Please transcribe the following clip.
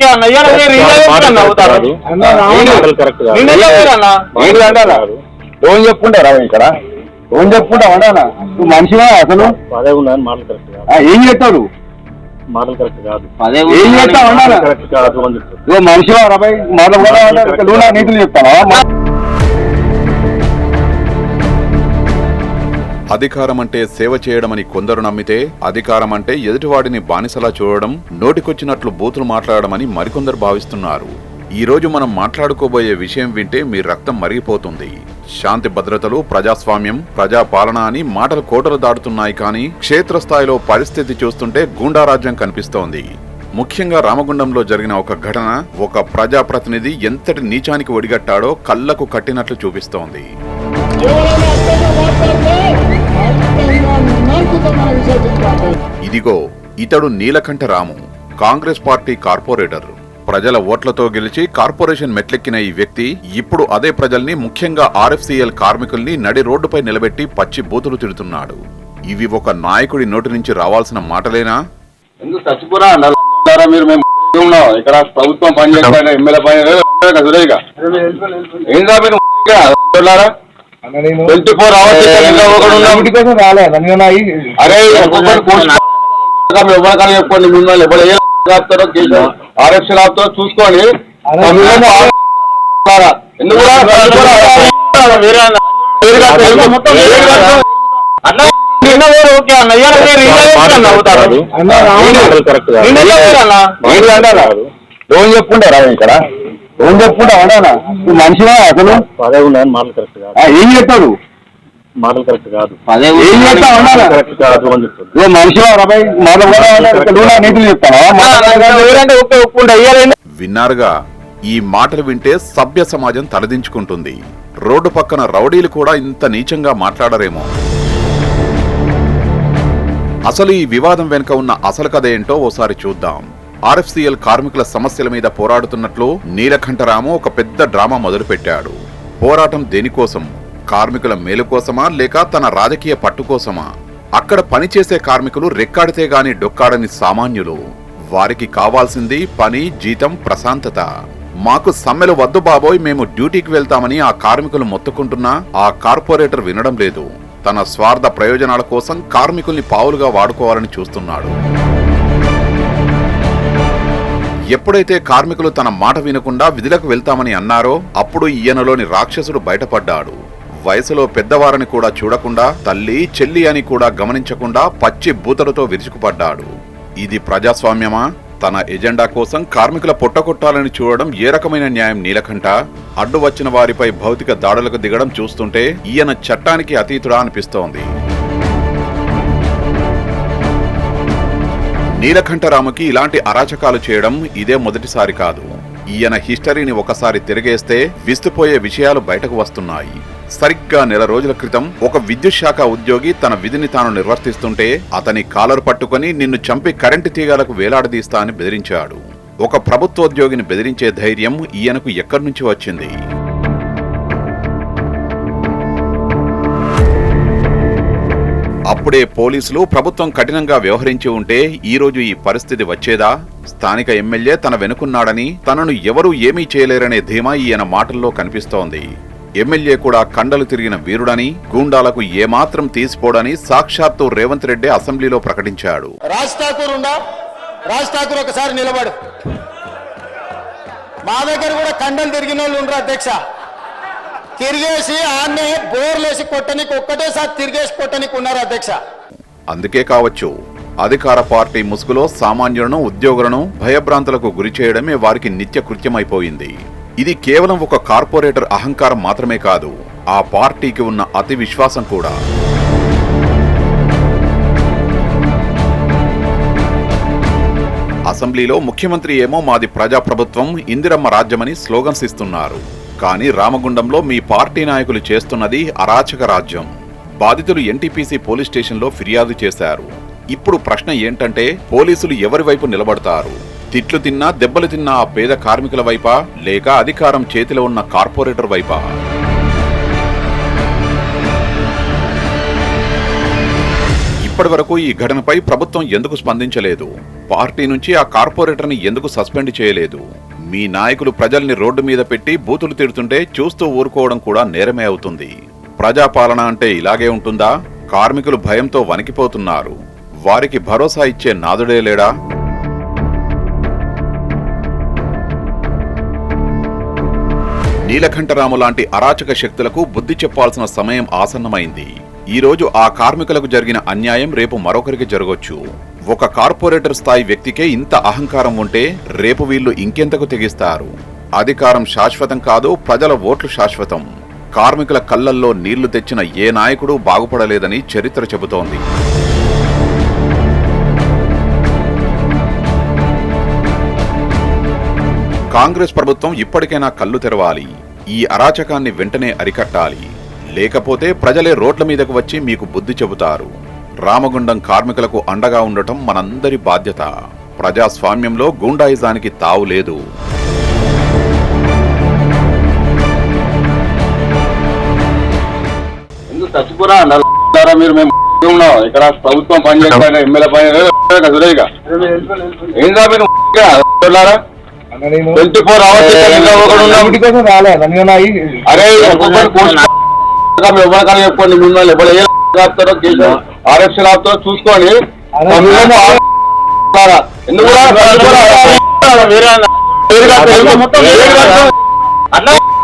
Okay అన్న phone చెప్పుకుంటారా ఇక్కడ phone చెప్పుకుంటావు అన్నా నువ్వు మనిషివా అసలు అదే ఉన్నాను మాటలు కరెక్ట్ కాదు. ఏం చెప్తావు మాటలు కరెక్ట్ కాదు. ఏం చెప్తావు అన్నా కరెక్ట్ కాదు అని చెప్తాను. నువ్వు మనిషివా రాబాయ్ మాటలు నువ్వు నా నీతులు చెప్తావా? అధికారం అంటే సేవ చేయడమని కొందరు నమ్మితే అధికారం అంటే ఎదుటివాడిని బానిసలా చూడడం, నోటికొచ్చినట్లు బూతులు మాట్లాడమని మరికొందరు భావిస్తున్నారు. ఈ రోజు మనం మాట్లాడుకోబోయే విషయం వింటే మీ రక్తం మరిగిపోతుంది. శాంతి భద్రతలు, ప్రజాస్వామ్యం, ప్రజాపాలన అని మాటలు కోటలు దాటుతున్నాయి, కానీ క్షేత్రస్థాయిలో పరిస్థితి చూస్తుంటే గూండారాజ్యం కనిపిస్తోంది. ముఖ్యంగా రామగుండంలో జరిగిన ఒక ఘటన ఒక ప్రజాప్రతినిధి ఎంతటి నీచానికి ఒడిగట్టాడో కళ్లకు కట్టినట్లు చూపిస్తోంది. ఇదిగో ఇతడు నీలకంఠ రాము, కాంగ్రెస్ పార్టీ కార్పొరేటర్. ప్రజల ఓట్లతో గెలిచి కార్పొరేషన్ మెట్లెక్కిన ఈ వ్యక్తి ఇప్పుడు అదే ప్రజల్ని, ముఖ్యంగా ఆర్ఎఫ్సిఎల్ కార్మికుల్ని నడి రోడ్డుపై నిలబెట్టి పచ్చి బూతులు తిడుతున్నాడు. ఇవి ఒక నాయకుడి నోటి నుంచి రావాల్సిన మాటలేనా? ఎందుకు చచ్చిపోరా మీరు? మేము ఇక్కడ ప్రభుత్వం పనిచేస్తారా, ఎమ్మెల్యే పని ఏందా? 24 hours అరే చెప్పుకోండి, మిమ్మల్ని ఆపుతారో ఆర్ఎఫ్సీలు ఆపుతారో చూసుకోండి. ఫోన్ చెప్పుకుంటారా ఇక్కడ? ఫోన్ చెప్పుకుంటావు అన్నా నువ్వు మనిషివా అసలు? అదే ఉన్నాను మాటలు కరెక్ట్ కాదు. ఏం చెప్తావు? మాటలు కరెక్ట్ కాదు. ఏం చెప్తావు అన్నా? కరెక్ట్ కాదు అని చెప్తాను. నువ్వు మనిషివా రాబాయ్ మాటలు నా నీతులు చెప్తావా? విన్నారుగా, ఈ మాటలు వింటే సభ్య సమాజం తలదించుకుంటుంది. రోడ్డు పక్కన రౌడీలు కూడా ఇంత నీచంగా మాట్లాడరేమో. అసలు ఈ వివాదం వెనుక ఉన్న అసలు కథ ఏంటో ఓసారి చూద్దాం. ఆర్ఎఫ్సిఎల్ కార్మికుల సమస్యల మీద పోరాడుతున్నట్లు నీలకంఠరాము ఒక పెద్ద డ్రామా మొదలుపెట్టాడు. పోరాటం దేనికోసం? కార్మికుల మేలు కోసమా, లేక తన రాజకీయ పట్టు కోసమా? అక్కడ పనిచేసే కార్మికులు రెక్కాడితే గాని డొక్కాడని సామాన్యులు. వారికి కావాల్సింది పని, జీతం, ప్రశాంతత. మాకు సమ్మెలు వద్దు బాబోయ్, మేము డ్యూటీకి వెళ్తామని ఆ కార్మికులు మొత్తుకుంటున్నా ఆ కార్పొరేటర్ వినడం లేదు. తన స్వార్థ ప్రయోజనాల కోసం కార్మికుల్ని పావులుగా వాడుకోవాలని చూస్తున్నాడు. ఎప్పుడైతే కార్మికులు తన మాట వినకుండా విధులకు వెళ్తామని అన్నారో అప్పుడు ఈయనలోని రాక్షసుడు బయటపడ్డాడు. వయసులో పెద్దవారని కూడా చూడకుండా, తల్లి చెల్లి అని కూడా గమనించకుండా పచ్చి బూతలతో విరుచుకుపడ్డాడు. ఇది ప్రజాస్వామ్యమా? తన ఎజెండా కోసం కార్మికుల పొట్టకొట్టాలని చూడడం ఏ రకమైన న్యాయం నీలకంఠ? అడ్డు వచ్చిన వారిపై భౌతిక దాడులకు దిగడం చూస్తుంటే ఈయన చట్టానికి అతీతుడా అనిపిస్తోంది. నీలకంఠరాముకి ఇలాంటి అరాచకాలు చేయడం ఇదే మొదటిసారి కాదు. ఈయన హిస్టరీని ఒకసారి తిరిగేస్తే విస్తుపోయే విషయాలు బయటకు వస్తున్నాయి. సరిగ్గా నెల రోజుల క్రితం ఒక విద్యుత్ శాఖ ఉద్యోగి తన విధిని తాను నిర్వర్తిస్తుంటే అతని కాలర్ పట్టుకుని నిన్ను చంపి కరెంటు తీగలకు వేలాడదీస్తా అని బెదిరించాడు. ఒక ప్రభుత్వోద్యోగిని బెదిరించే ధైర్యం ఈయనకు ఎక్కడి నుంచి వచ్చింది? అప్పుడే పోలీసులు, ప్రభుత్వం కఠినంగా వ్యవహరించి ఉంటే ఈ రోజు ఈ పరిస్థితి వచ్చేదా? స్థానిక ఎమ్మెల్యే తన వెనుకున్నాడని, తనను ఎవరూ ఏమీ చేయలేరనే ధీమా ఈయన మాటల్లో కనిపిస్తోంది. ఎమ్మెల్యే కూడా కండలు తిరిగిన వీరుడని, గూండాలకు ఏమాత్రం తీసిపోడని సాక్షాత్తు రేవంత్ రెడ్డి అసెంబ్లీలో ప్రకటించాడు. రాజ్ ఠాకూర్ ఒకసారి నిలబడు. మా దగ్గర కూడా కండలు తిరిగిన వాళ్ళు ఉండరు అధ్యక్ష. తిరిగేసి ఆన్నే బోర్లేసి కొట్టనికి ఒక్కటేసారి తిరిగేసి కొట్టనికి ఉన్నారు అధ్యక్ష. అందుకే కావచ్చు అధికార పార్టీ ముసుగులో సామాన్యులను, ఉద్యోగులను భయభ్రాంతులకు గురి చేయడమే వారికి నిత్య కృత్యమైపోయింది. ఇది కేవలం ఒక కార్పొరేటర్ అహంకారం మాత్రమే కాదు, ఆ పార్టీకి ఉన్న అతి విశ్వాసం కూడా. అసెంబ్లీలో ముఖ్యమంత్రి ఏమో మాది ప్రజాప్రభుత్వం, ఇందిరమ్మ రాజ్యమని స్లోగన్స్ ఇస్తున్నారు. కానీ రామగుండంలో మీ పార్టీ నాయకులు చేస్తున్నది అరాచక రాజ్యం. బాధితులు ఎన్టీపీసీ పోలీస్ స్టేషన్లో ఫిర్యాదు చేశారు. ఇప్పుడు ప్రశ్న ఏంటంటే, పోలీసులు ఎవరి వైపు నిలబడతారు? తిట్లు తిన్నా, దెబ్బలు తిన్నా ఆ పేద కార్మికుల వైపా, లేక అధికారం చేతిలో ఉన్న కార్పొరేటర్ వైపా? ఇప్పటి వరకు ఈ ఘటనపై ప్రభుత్వం ఎందుకు స్పందించలేదు? పార్టీ నుంచి ఆ కార్పొరేటర్ని ఎందుకు సస్పెండ్ చేయలేదు? మీ నాయకులు ప్రజల్ని రోడ్డు మీద పెట్టి బూతులు తిడుతుంటే చూస్తూ ఊరుకోవడం కూడా నేరమే అవుతుంది. ప్రజాపాలన అంటే ఇలాగే ఉంటుందా? కార్మికులు భయంతో వణికిపోతున్నారు. వారికి భరోసా ఇచ్చే నాదుడే లేడా? నీలకంఠరాము లాంటి అరాచక శక్తులకు బుద్ధి చెప్పాల్సిన సమయం ఆసన్నమైంది. ఈ రోజు ఆ కార్మికులకు జరిగిన అన్యాయం రేపు మరొకరికి జరగొచ్చు. ఒక కార్పొరేటర్ స్థాయి వ్యక్తికే ఇంత అహంకారం ఉంటే రేపు వీళ్ళు ఇంకెంతకు తెగిస్తారు? అధికారం శాశ్వతం కాదు, ప్రజల ఓట్లు శాశ్వతం. కార్మికుల కళ్లల్లో నీళ్లు తెచ్చిన ఏ నాయకుడు బాగుపడలేదని చరిత్ర చెబుతోంది. కాంగ్రెస్ ప్రభుత్వం ఇప్పటికైనా కళ్ళు తెరవాలి. ఈ అరాచకాన్ని వెంటనే అరికట్టాలి. లేకపోతే ప్రజలే రోడ్ల మీదకు వచ్చి మీకు బుద్ధి చెబుతారు. రామగుండం కార్మికులకు అండగా ఉండటం మనందరి బాధ్యత. ప్రజాస్వామ్యంలో గూండాయిజానికి తావు లేదు. ఎందుకు చచ్చిపోరా అన్నారా మీరు? మేము ఉన్నాం ఇక్కడ, ప్రభుత్వం పనిచేస్తాను, ఎమ్మెల్యే పని సురేగా ఏందా మీరు 24 hours అరే ఎవరికైనా చెప్పుకోండి. మిమ్మల్ని ఎవరు ఏ ఆపుతారో, కేసు ఆర్ఎఫ్సీ ఆపుతారో చూసుకోండి. ఎందుకు